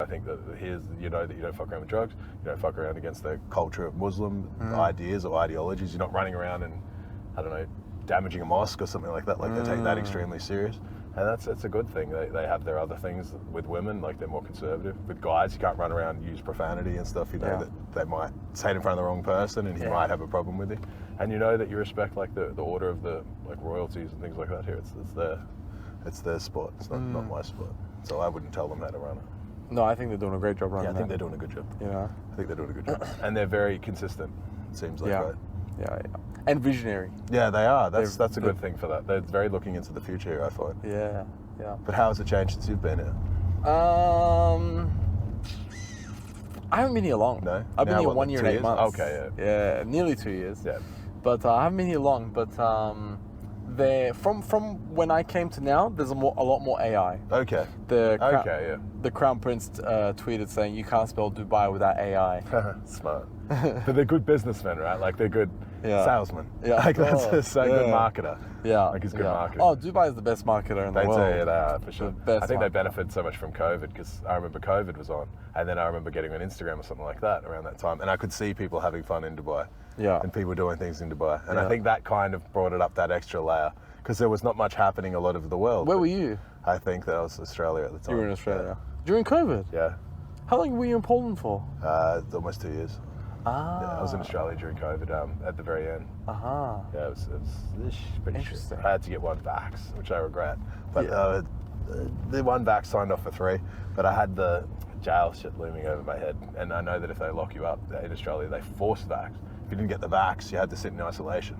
think that here's, you know, that you don't fuck around with drugs, you don't fuck around against the culture of Muslim ideas or ideologies. You're not running around and, I don't know, damaging a mosque or something like that. Like they take that extremely serious. And that's a good thing. They have their other things with women, like they're more conservative. With guys, you can't run around and use profanity and stuff, you know, that they might say it in front of the wrong person and he might have a problem with it. And you know that you respect like the order of the like royalties and things like that here. It's their sport. It's not my sport. So I wouldn't tell them how to run it. No, I think they're doing a great job running Yeah, I think they're doing a good job. Yeah. I think they're doing a good job. And they're very consistent, it seems like, right? Yeah. And visionary. Yeah, they are. That's a good thing for that. They're very looking into the future here, I find. Yeah. But how has it changed since you've been here? I haven't been here long. No? I've been Now, here what, 1 year 2 and 8 years? months. Okay, Yeah, nearly 2 years. Yeah. But I haven't been here long. But from when I came to now, there's a lot more AI. Okay. The Crown Prince tweeted saying you can't spell Dubai without AI. Smart. But they're good businessmen, right? Like they're good salesmen. Yeah. Like that's a good marketer. Yeah. Like he's good marketing. Oh, Dubai is the best marketer in the world. They are, for sure. The best I think they marketer. benefited so much from COVID because I remember COVID was on and then I remember getting on Instagram or something like that around that time and I could see people having fun in Dubai. Yeah. And people doing things in Dubai. And I think that kind of brought it up that extra layer because there was not much happening a lot of the world. Where were you? I think that was Australia at the time. You were in Australia. During COVID? Yeah. How long were you in Poland for? Almost 2 years. Ah. Yeah, I was in Australia during COVID at the very end. Yeah, it was pretty Interesting. shit. I had to get one vax, which I regret. But the one vax signed off for 3, but I had the jail shit looming over my head. And I know that if they lock you up in Australia, they force vax. If you didn't get the vax, you had to sit in isolation.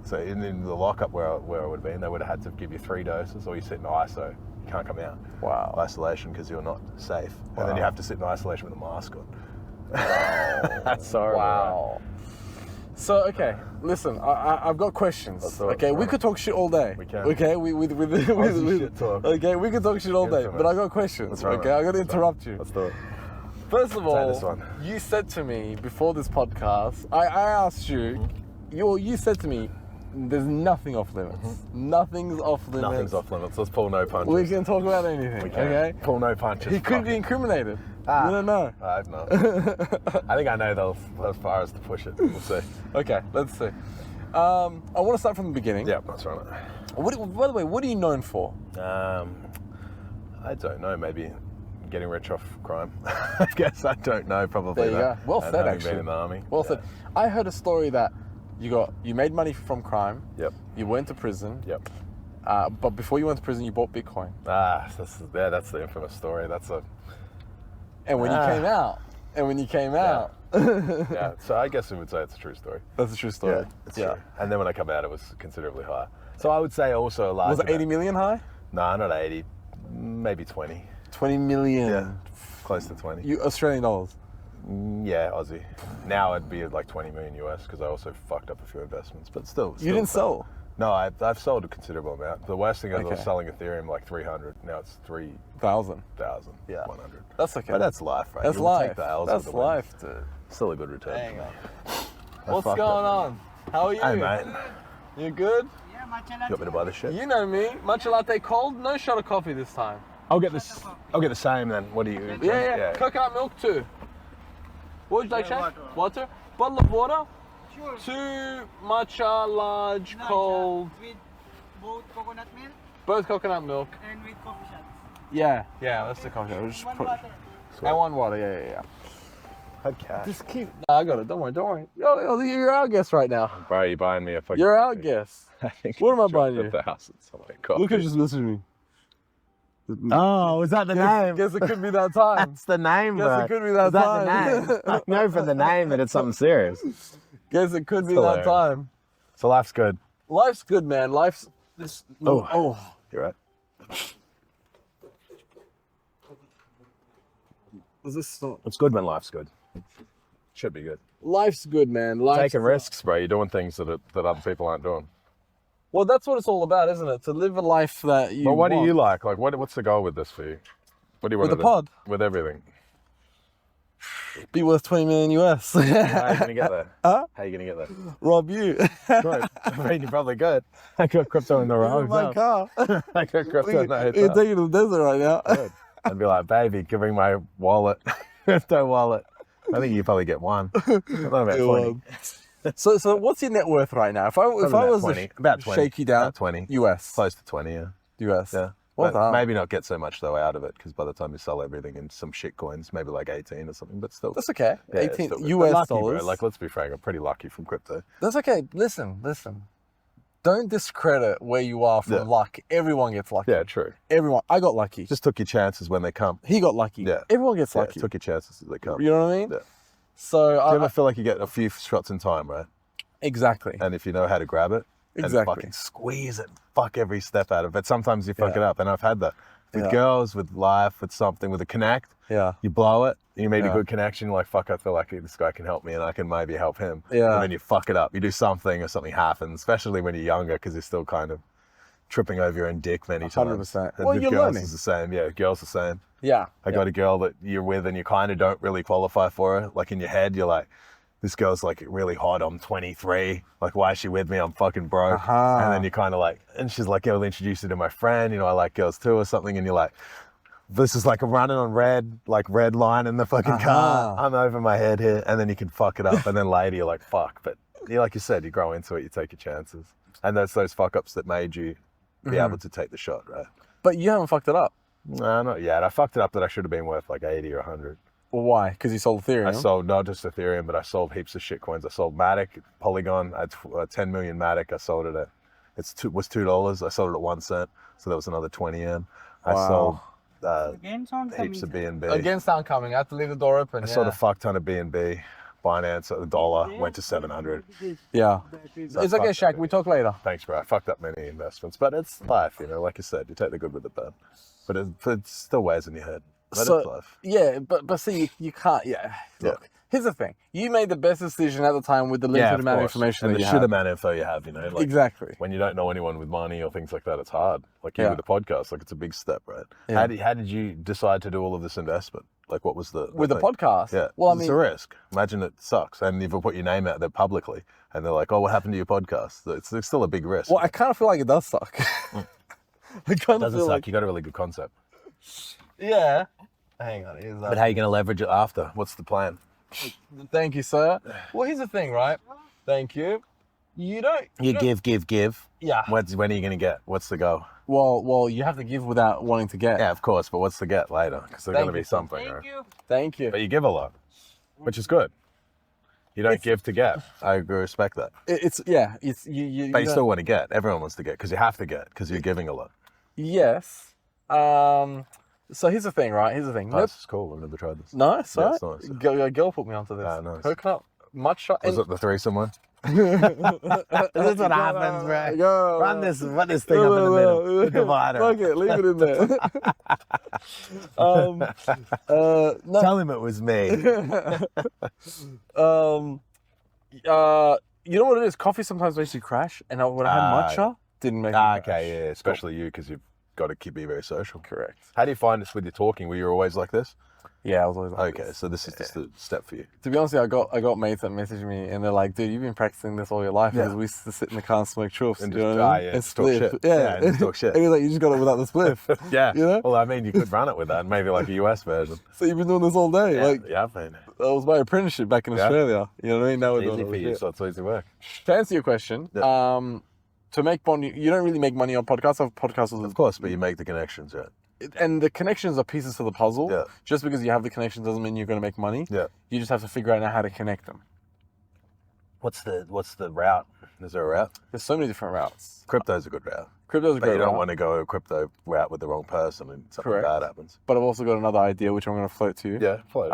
So in the lockup where I would have been, they would have had to give you 3 doses or you sit in ISO. You can't come out. Wow. Isolation because you're not safe. Wow. And then you have to sit in isolation with a mask on. That's horrible. Wow. So, okay, listen, I've got questions. Okay, we could talk shit all day. We can. Okay, with shit talk. Okay, we could talk shit all day, but I got questions. That's right, Okay, I'm gonna interrupt you. Let's do it. First of Say this all, one. you said to me before this podcast, I asked you, you said to me, there's nothing off limits. Nothing's off limits. Nothing's off limits. Let's pull no punches. We can talk about anything. We can. Okay. Pull no punches. He could Fuck be it. incriminated. We don't know. I don't know. I think I know though as far as to push it. We'll see. Okay, let's see. I want to start from the beginning. Yeah, that's right. By the way, what are you known for? I don't know. Maybe getting rich off crime. I guess I don't know. Probably. There you go. Well and said, having actually. Been in the army. Well said. I heard a story that you made money from crime. Yep. You went to prison. Yep. But before you went to prison, you bought Bitcoin. That's the infamous story. And when you came out, Yeah. So I guess we would say it's a true story. that's a true story. Yeah, it's true. And then when I come out, it was considerably higher. So I would say also a large. Was it 80 million high? No, not 80. Maybe 20. 20 million. Yeah. Close to 20. You Australian dollars. Yeah, Aussie. Now it'd be like 20 million US because I also fucked up a few investments, but still. You didn't sell. No, I've sold a considerable amount. The worst thing is I was Okay. selling Ethereum like 300. Now it's 1,000. 3,000. Yeah. 100. That's okay. But that's life, right? That's You will life. Take the L's That's with the wins. life, dude. Still a good return. Hang for me. on. What's fucked going up. on? How are you? Hey, mate. You good? Yeah, matcha You want me to latte. buy this shit? You know me. Matcha latte cold, no shot of coffee this time. I'll get this. I'll get the same then. What do you? Yeah. Coconut milk too. What would you like, Yeah, Shane? Water? Bottle of water? Sure. 2 matcha large cold, With both coconut milk both coconut milk. and with coffee shots. Yeah, let's do coffee. We'll just One put, water. and 1 water, yeah. Okay. Just keep. Nah, I got it. Don't worry. Yo, you're our guest right now. Bro, you buying me a fucking? You're our guest. I think What am I dropped buying at you? the house at somewhere. Coffee. Look at just listen to me. Oh, was that the name? Guess it could be that time. That's the name, Guess bro. it could be that Is that time. the name? I know from the name that it's something serious. Guess it could be Still that there. time. So life's good. Life's good, man. Life's this. Oh. You're right. Is this not? It's good when life's good. Should be good. Life's good, man. Life's Taking risks, bro. You're doing things that other people aren't doing. Well, that's what it's all about, isn't it? To live a life that you. But what want. do you like? Like, what's the goal with this for you? What do you want With to the pod? do? With everything. Be worth 20 million US. How are you gonna get there? Huh? How are you gonna get there? Rob you. Good. I mean, you're probably good. I got crypto in the In wrong. my car. I got crypto in the You're hotel. taking to the desert right now. Good. I'd be like, baby, give me my wallet, crypto wallet. I think you probably get one. I don't know about 20. So what's your net worth right now? If I About was 20. to About 20. shake you down, About 20. US, Close to 20, yeah. US. Yeah. Well But done. maybe not get so much though out of it, because by the time you sell everything in some shit coins, maybe like 18 or something, but still. That's okay. Yeah, 18 still good. US But lucky, dollars. Bro. Like, let's be frank, I'm pretty lucky from crypto. That's okay. Listen. Don't discredit where you are from Yeah. luck. Everyone gets lucky. Yeah, true. Everyone. I got lucky. Just took your chances when they come. He got lucky. Yeah. Everyone gets Yeah, lucky. took your chances as they come. You know what I mean? Yeah. So Do you ever feel like you get a few shots in time, right? exactly. And if you know how to grab it, Exactly. and fucking squeeze it, fuck every step out of it. But sometimes you fuck Yeah. it up, and I've had that with Yeah. girls, with life, with something, with a connect. Yeah. You blow it, you made a Yeah. good connection, you're like, fuck, I feel like this guy can help me and I can maybe help him. Yeah. And then you fuck it up. You do something or something happens, especially when you're younger, because you're still kind of tripping over your own dick many times. 100%. And Well, with you're girls learning. is the same. Yeah, girls the same. Yeah. I got a girl that you're with and you kind of don't really qualify for her. Like in your head, you're like, this girl's like really hot. I'm 23. Like, why is she with me? I'm fucking broke. Uh-huh. And then you kind of like, and she's like, I'll introduce you to my friend. You know, I like girls too or something. And you're like, this is like a running on red line in the fucking car. I'm over my head here. And then you can fuck it up. And then later you're like, fuck. But like you said, you grow into it, you take your chances. And that's those fuck ups that made you be able to take the shot, right? But you haven't fucked it up. No, not yet. I fucked it up that I should have been worth like 80 or 100. Well, why? Because you sold Ethereum. I sold not just Ethereum, but I sold heaps of shit coins. I sold Matic, Polygon. I had 10 million Matic. I sold it at, was $2. I sold it at 1 cent. So that was another 20 yen. I Wow. sold Again, sound heaps of coming. BNB. Again, sound coming. I have to leave the door open. I sold a fuck ton of BNB. Binance at $1 went to 700. Yeah. So It's I okay, fucked Shaq. up We talk later. Thanks, bro. I fucked up many investments, but it's life, you know. Like you said, you take the good with the bad. But it still weighs in your head. But it's life. Yeah, but see, you can't. Yeah. Look, here's the thing. You made the best decision at the time with the limited amount of information and that the you shit had. amount of info you have, you know. Like, Exactly. when you don't know anyone with money or things like that, it's hard. Like you Yeah. with the podcast, like it's a big step, right? Yeah. How did you decide to do all of this investment? Like what was the With the thing? podcast. Yeah. Well, I it's mean, a risk. Imagine it sucks, and you've put your name out there publicly, and they're like, "Oh, what happened to your podcast?" It's still a big risk. well, I kind of feel like it does suck. I kind it of doesn't feel suck. like. You got a really good concept. Yeah. Hang on. Here's But how are you going to leverage it after? What's the plan? Thank you, sir. Well, here's the thing, right? Thank you. You don't. You don't- give. Yeah. When are you going to get? What's the goal? Well, you have to give without wanting to get. Yeah, of course, but what's the get later? Because there's Thank going to be you. something. Thank right? you. Thank you. But you give a lot, which is good. You don't give to get. I respect that. It's yeah. It's you. But you don't- still want to get. Everyone wants to get because you have to get because you're giving a lot. Yes. So here's the thing, right? Here's the thing. Oh, Nope. this is cool. I've never tried this. Nice, Yeah, right? it's nice. Girl put me onto this. Ah, nice. Coconut matcha. Was it the threesome one? This is what happens, bro. Go. Run this thing up in the middle. The divider. Fuck it, leave it in there. No, Tell him it was me. you know what it is? Coffee sometimes makes you crash, and when I had matcha, didn't make me crash. Okay, yeah, especially you because you've got to be very social. Correct. How do you find this with your talking? Were you always like this? Yeah, I was always like Okay, this. so this is just a step for you. To be honest, with you, I got mates that message me, and they're like, "Dude, you've been practicing this all your life." Yeah. Because we used to sit in the car and smoke chuffs, And you know just- what I mean? yeah, And just talk spliff. shit. Yeah, Yeah, and just talk shit. And he's like, "You just got it without the spliff." Yeah. You know? Well, I mean, you could run it with that, maybe like a US version. So you've been doing this all day. Yeah, Like yeah, man. that was my apprenticeship back in Yeah. Australia. You know what I mean? Now we're It's doing easy it for with you, shit. so it's easy work. To answer your question, Yeah. to make money, you don't really make money on podcasts. I have podcasts with Of course, but you make the connections, right? and the connections are pieces to the puzzle. Yeah. Just because you have the connections doesn't mean you're going to make money. Yeah. You just have to figure out how to connect them. What's the route? Is there a route? There's so many different routes. Crypto's a good route. Crypto's a But great you don't route, want to go a crypto route with the wrong person and something Correct. bad happens. but I've also got another idea which I'm going to float to you. Yeah, float.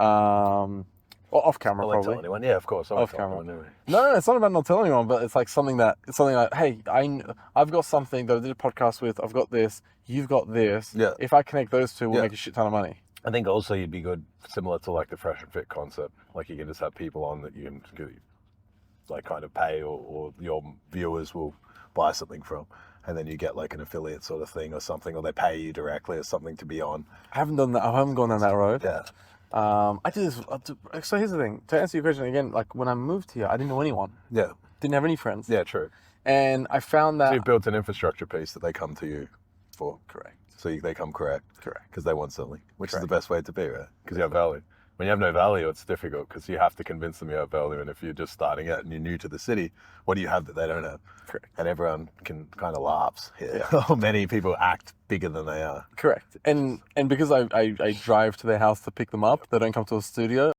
Or off camera I won't tell probably. anyone. Yeah, of course. I won't Off tell camera. anyone anyway. No, it's not about not telling anyone, but it's like something like, hey, I've got something that I did a podcast with. I've got this. You've got this. Yeah. If I connect those two, we'll Yeah. make a shit ton of money. I think also you'd be good, similar to like the Fresh and Fit concept. Like you can just have people on that you can like kind of pay or your viewers will buy something from. And then you get like an affiliate sort of thing or something, or they pay you directly or something to be on. I haven't done that. I haven't gone down that road. Yeah. I do this. So here's the thing. To answer your question again, like when I moved here, I didn't know anyone. Yeah. Didn't have any friends. Yeah, true. And I found So that. you've built an infrastructure piece that they come to you for. Correct. they come correct. Correct. Because they want something, which is the Correct. best way to be, right? Because you have value. When you have no value, it's difficult because you have to convince them you have value. And if you're just starting out and you're new to the city, what do you have that they don't have? Correct. And everyone can kind of laughs here. Many people act bigger than they are. Correct. And because I drive to their house to pick them up, they don't come to a studio.